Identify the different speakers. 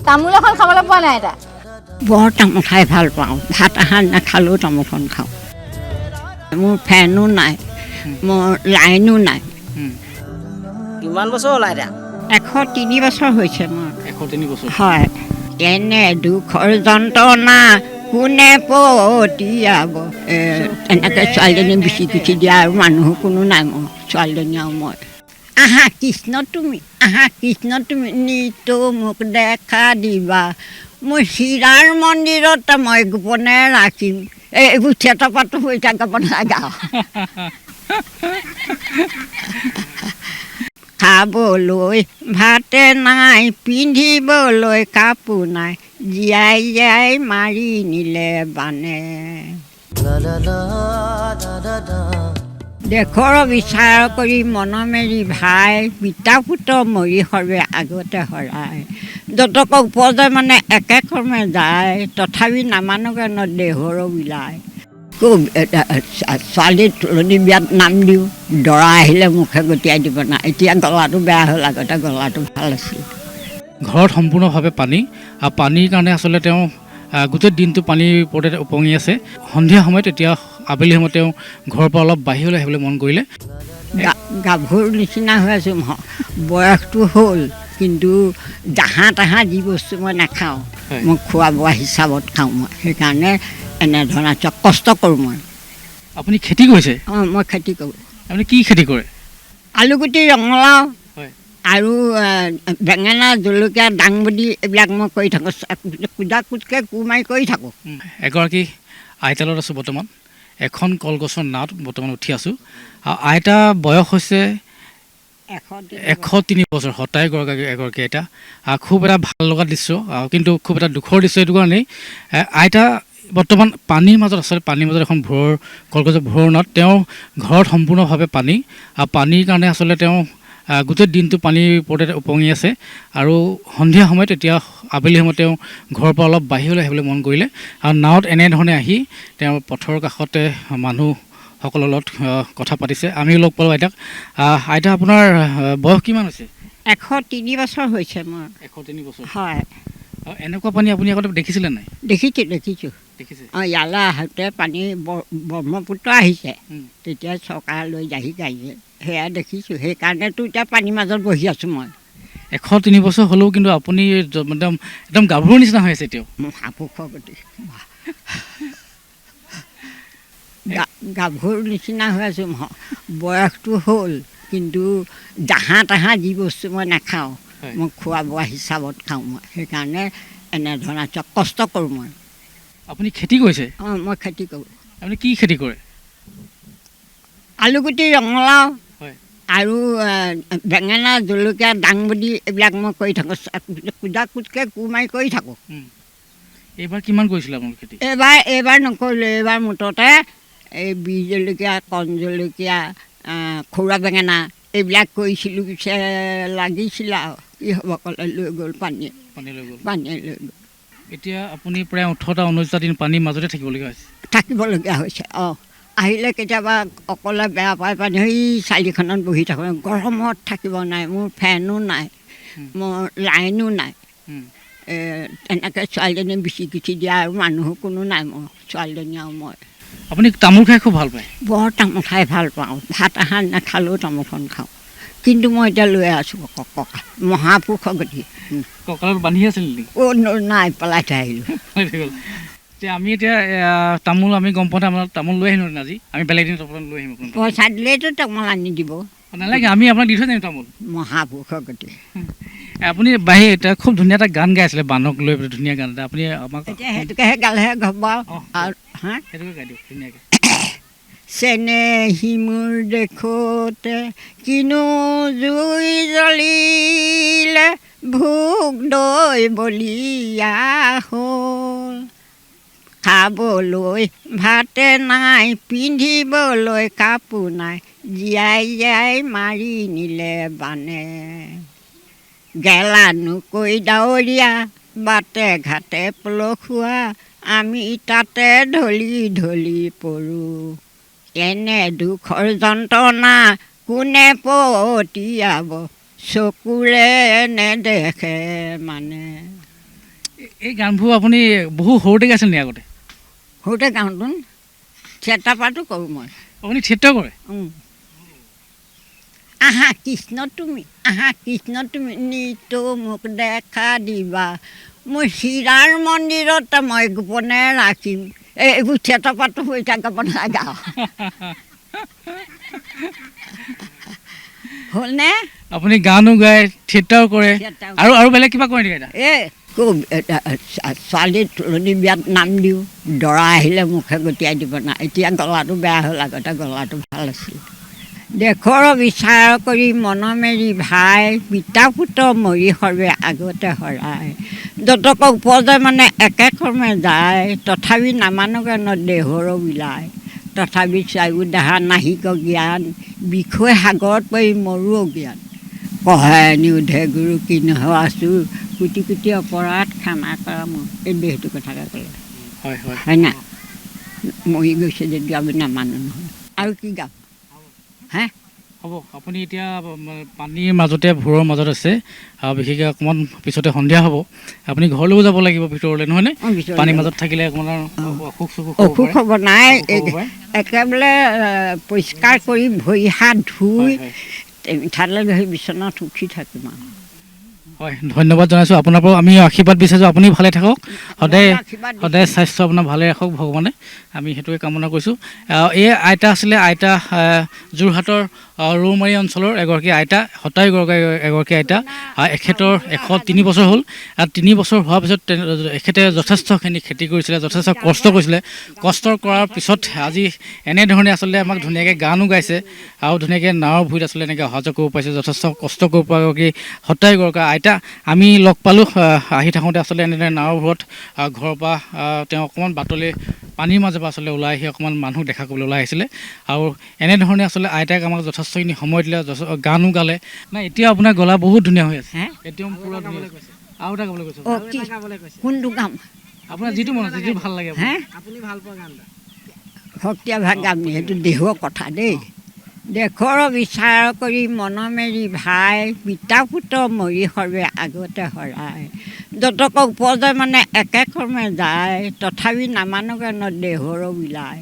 Speaker 1: তামোল এখন খাবলৈ পোৱা নাই এটা
Speaker 2: বৰ তামোল খাই ভাল পাওঁ ভাত আহাৰ নাখালেও তামোলখন খাওঁ মোৰ ফেনো নাই মোৰ লাইনো নাই
Speaker 3: কিমান বছৰ হ'ল আইতা
Speaker 2: 103 বছৰ হৈছে মোৰ
Speaker 4: 103 বছৰ
Speaker 2: হয় এনে দুখৰ যন্ত্ৰণা কোনে পতিয়াব এনেকৈ ছোৱালীজনী বিচি কুচি দিয়া আৰু মানুহ কোনো নাই মোৰ ছোৱালীজনী আৰু মই আহা কৃষ্ণ তুমি নিতো মোক দেখা দিবা মোৰ হীৰাৰ মন্দিৰত মই গোপনে ৰাখিম এইবোৰ থিয়েটাৰ পাতো হৈ থাকে নাগা খাবলৈ ভাতে নাই পিন্ধিবলৈ কাপোৰ নাই জীয়াই জীয়াই মাৰি নিলে বানে দেশৰ বিচাৰ কৰি মন মেৰি ভাই পিতা পুত্ৰ মৰি সৰ্বে আগতে হৰাই যতক উপজে মানে একে কৰ্মে যায় তথাপি নামানকে ন দেহৰ ওলাই ছোৱালী তুলনি বিয়াত নাম দিওঁ দৰা আহিলে মুখে গতিয়াই দিব না এতিয়া গলাটো বেয়া হ'ল আগতে গলাটো ভাল আছিল
Speaker 4: ঘৰত সম্পূৰ্ণভাৱে পানী আৰু পানীৰ কাৰণে আচলতে তেওঁ গোটেই দিনটো পানীৰ ওপৰতে উপঙি আছে সন্ধিয়া সময়ত এতিয়া আবেলি সময়ত তেওঁ ঘৰৰ পৰা অলপ বাহিৰলৈ আহিবলৈ মন কৰিলে
Speaker 2: গাভৰুৰ নিচিনা হৈ আছোঁ বয়সটো হ'ল কিন্তু জাহা তাহা যি বস্তু মই নাখাওঁ মই খোৱা বোৱা হিচাপত খাওঁ মই সেইকাৰণে এনেধৰণৰ কষ্ট কৰোঁ মই
Speaker 4: আপুনি খেতি কৰিছে
Speaker 2: অঁ মই খেতি কৰোঁ
Speaker 4: আপুনি কি খেতি কৰে
Speaker 2: আলুগুটি ৰঙালাও আৰু বেঙেনা জলকীয়া দাংবডি এইবিলাক মই কৰি থাকোঁ কুদা কুটকৈ কোৰ মাৰি কৰি থাকোঁ
Speaker 4: এগৰাকী আইতাৰ লগত আছোঁ বৰ্তমান এখন কলগছৰ নাৱত বৰ্তমান উঠি আছোঁ আৰু আইতা বয়স হৈছে 103 বছৰ হতাই এগৰাকী আইতা খুব এটা ভাল লগা দৃশ্য কিন্তু খুব এটা দুখৰ দৃশ্য এইটো কাৰণেই আইতা বৰ্তমান পানীৰ মাজত আচলতে পানীৰ মাজত এখন কলগছৰ ভোৰৰ নাৱত তেওঁ ঘৰত সম্পূৰ্ণভাৱে পানী আৰু পানীৰ কাৰণে আচলতে তেওঁ গোটেই দিনটো পানীৰ ওপৰতে উপঙি আছে আৰু সন্ধিয়া সময়ত এতিয়া আবেলি সময়ত তেওঁ ঘৰৰ পৰা অলপ বাহিৰলৈ আহিবলৈ মন কৰিলে আৰু নাৱত এনেধৰণে আহি তেওঁ পথৰ কাষতে মানুহসকলৰ লগত কথা পাতিছে আমিও লগ পালোঁ আইতাক আইতা আপোনাৰ বয়স কিমান হৈছে
Speaker 2: 103 বছৰ হৈছে মোৰ
Speaker 4: 103 বছৰ
Speaker 2: হয়
Speaker 4: এনেকুৱা পানী আপুনি আগতে দেখিছিলে নাই
Speaker 2: দেখিছোঁ অঁ ইয়ালৈ আহোঁতে পানী ব্ৰহ্মপুত্ৰ আহিছে তেতিয়া চৰকাৰ লৈ যাহি গাড়ীয়ে সেয়া দেখিছোঁ সেইকাৰণেতো এতিয়া পানীৰ মাজত বহি আছোঁ মই
Speaker 4: 103 বছৰ হ'লেও কিন্তু আপুনি একদম গাভৰুৰ নিচিনা হৈ আছে এতিয়াও
Speaker 2: হাঁপুখৰ গতি গাভৰুৰ নিচিনা হৈ আছোঁ বয়সটো হ'ল কিন্তু জাহা তাহা যি বস্তু মই নাখাওঁ মই খোৱা বোৱা হিচাপত খাওঁ মই সেইকাৰণে এনেধৰণৰ কষ্ট কৰোঁ মই
Speaker 4: আপুনি খেতি কৰিছে
Speaker 2: অঁ মই খেতি কৰোঁ
Speaker 4: আপুনি কি খেতি কৰে
Speaker 2: আলুগুটি ৰঙালাও আৰু বেঙেনা জলকীয়া দাংবডি এইবিলাক মই কৰি থাকোঁ কুদা কুটকৈ কোৰ মাৰি কৰি থাকোঁ
Speaker 4: এইবাৰ কিমান কৰিছিলে আপোনাৰ খেতি
Speaker 2: এইবাৰ নকৰিলোঁ এইবাৰ মুঠতে এই বিহ জলকীয়া কণ জলকীয়া খৰুৱা বেঙেনা এইবিলাক কৰিছিলোঁ পিছে লাগিছিলে আৰু কি হ'ব ক'লে লৈ গ'ল পানীয়ে লৈ গ'ল
Speaker 4: এতিয়া আপুনি প্ৰায় 18-19টা দিন পানীৰ মাজতে
Speaker 2: থাকিবলগীয়া হৈছে অঁ আহিলে কেতিয়াবা অকলে বেয়া পাই পানী সেই চালিখনত বহি থাকোঁ গৰমত থাকিব নাই মোৰ ফেনো নাই মোৰ লাইনো নাই এনেকৈ ছোৱালীজনী বিচি কুচি দিয়া আৰু মানুহ কোনো নাই মোৰ ছোৱালীজনী আৰু মই
Speaker 4: আপুনি তামোল খাই খুব ভাল পায়
Speaker 2: বৰ তামোল খাই ভাল পাওঁ ভাত আহাৰ নাখালেও তামোলখন খাওঁ কিন্তু মই এতিয়া লৈ আছোঁ ককা মহাপুৰুষ গতি
Speaker 4: কঁকালত বান্ধি আছিল নেকি
Speaker 2: নাই পেলাই থৈ আহিলোঁ
Speaker 4: এতিয়া আমি এতিয়া তামোল আমি গম পাওঁতে আমাৰ তামোল লৈ আহিলোঁ আজি আমি বেলেগ দিন লৈ আহিম
Speaker 2: পইচা দিলেইতো তামোল আনি দিব
Speaker 4: নালাগে আমি আপোনাক দি থৈ যাম তামোল
Speaker 2: মহাপুৰুষৰ গতি
Speaker 4: আপুনি বাহিৰ এতিয়া খুব ধুনীয়া এটা গান গাই আছিলে বানক লৈ পেলাই ধুনীয়া গান এটা আপুনি আমাক
Speaker 2: এতিয়া সেইটোকেহে গালেহে ঘব আৰু হা
Speaker 4: সেইটোকে গাই দিয়ক ধুনীয়াকৈ
Speaker 2: চেনেহী মোৰ দেখোঁতে কিনো জুই জ্বলিলে ভোগ দৈ বলিয়া হ'ল খাবলৈ ভাতে নাই পিন্ধিবলৈ কাপোৰ নাই জীয়াই জীয়াই মাৰি নিলে বানে গেলানো কৈ ডাৱৰীয়া বাটে ঘাটে পলসুৱা আমি তাতে ঢলি ঢলি পৰোঁ এনে দুখৰ যন্ত্ৰণা কোনে পতিয়াব চকুৰে নেদেখে মানে
Speaker 4: এই গানবোৰ আপুনি বহু সৰুতে গাইছিল নি আগতে?
Speaker 2: সৰুতে গাওঁতোন থিয়েটাৰ পাৰ্টো কৰোঁ মই।
Speaker 4: আপুনি থিয়েটাৰ কৰে?
Speaker 2: আহা কৃষ্ণ তুমি নিতো মোক দেখা দিবা, মোৰ হীৰাৰ মন্দিৰত মই গোপনে ৰাখিম। এইবোৰ থিয়েটাৰ পাৰ্টো হৈ থাকে বনাই গাওঁ। হ'লনে?
Speaker 4: আপুনি গানো গায়, থিয়েটাৰো কৰে, আৰু বেলেগ কিবা কৰে নেকি?
Speaker 2: ছোৱালী তুলনি বিয়াত নাম দিওঁ, দৰা আহিলে মুখে গতিয়াই দিব না। এতিয়া গলাটো বেয়া হ'ল, আগতে গলাটো ভাল আছিল। দেশৰ বিচাৰ কৰি মন মেৰি ভাই, পিতা পুত্ৰ মৰি সৰ্বে আগতে হৰাই, যতক উপজে মানে একে কৰ্মে যায়, তথাপি নামানকে ন দেহৰ বিলাই, তথাপি চায়ো দেহা নাহিক জ্ঞান, বিষয় সাগৰত পৰি মৰো জ্ঞান, কহে নিউধে গুৰু কি নহয় আছোঁ, কোটি কোটি অপৰাধ ক্ষমা কৰা মোৰ। এই দেহটোৰ কথাকে ক'লে হয় নাই? মৰি গৈছে যদি আমি নামানো নহয়, আৰু কি গাম? হে
Speaker 4: হ'ব, আপুনি এতিয়া পানীৰ মাজতে ভোৰৰ মাজত আছে, বিশেষকৈ অকণমান পিছতে সন্ধিয়া হ'ব, আপুনি ঘৰলৈও যাব লাগিব ভিতৰলৈ, নহয়নে? পানীৰ মাজত থাকিলে অকণমান
Speaker 2: অসুখ হ'ব নাই, একেবাৰে পৰিষ্কাৰ কৰি ভৰি হাত ধুই মিঠাতেল ঘঁহি বিচনাত উঠি থাকিম আৰু।
Speaker 4: হয়, ধন্যবাদ জনাইছোঁ আপোনাৰ পৰা। আমি আশীৰ্বাদ বিচাৰিছোঁ আপুনি ভালে থাকক, সদায় স্বাস্থ্য আপোনাৰ ভালে ৰাখক ভগৱানে, আমি সেইটোৱে কামনা কৰিছোঁ। এই আইতা আছিলে, আইতা যোৰহাটৰ ৰৌমাৰী অঞ্চলৰ এগৰাকী আইতা, এগৰাকী আইতা। এখেতৰ 103 বছৰ হ'ল। 3 বছৰ হোৱাৰ পিছত এখেতে যথেষ্টখিনি খেতি কৰিছিলে, যথেষ্ট কষ্ট কৰিছিলে। কষ্ট কৰাৰ পিছত আজি এনেধৰণে আচলতে আমাক ধুনীয়াকৈ গানো গাইছে, আৰু ধুনীয়াকৈ নাৱৰ ভূঁইত আচলতে এনেকৈ অহা যোৱা কৰিব পাৰিছে। যথেষ্ট কষ্ট কৰিব পৰা এগৰাকী এগৰাকী আইতা আমি লগ পালোঁ। আহি থাকোঁতে আচলতে এনেদৰে নাৱৰ ভূৰত ঘৰৰ পৰা তেওঁ অকণমান বাটলৈ পানীৰ মাজৰ পৰা আচলতে ওলাই আহি অকণমান মানুহ দেখা কৰিবলৈ ওলাই আহিছিলে, আৰু এনেধৰণে আচলতে আইতাক আমাক যথেষ্টখিনি সময় দিলে, গানো গালে। নাই এতিয়া আপোনাৰ গলা বহুত ধুনীয়া হৈ আছে, এতিয়াও পুৰা ধুনীয়া। আৰু এটা গাবলৈ কৈছে,
Speaker 2: কোনটো গাম?
Speaker 4: আপোনাৰ যিটো মন আছে, যিটো ভাল লাগে,
Speaker 3: আপুনি ভাল পোৱা গান এটা।
Speaker 2: ভক্তীয়া ভাগ গাম, সেইটো দেহৰ কথা দেই। দেশৰ বিচাৰ কৰি মন মেৰি ভাই, পিতা পুত্ৰ মৰি সৰ্বে আগতে হৰাই, যতক উপজে মানে একে কৰ্মে যায়, তথাপি নামানকে ন দেহৰ বিলাই,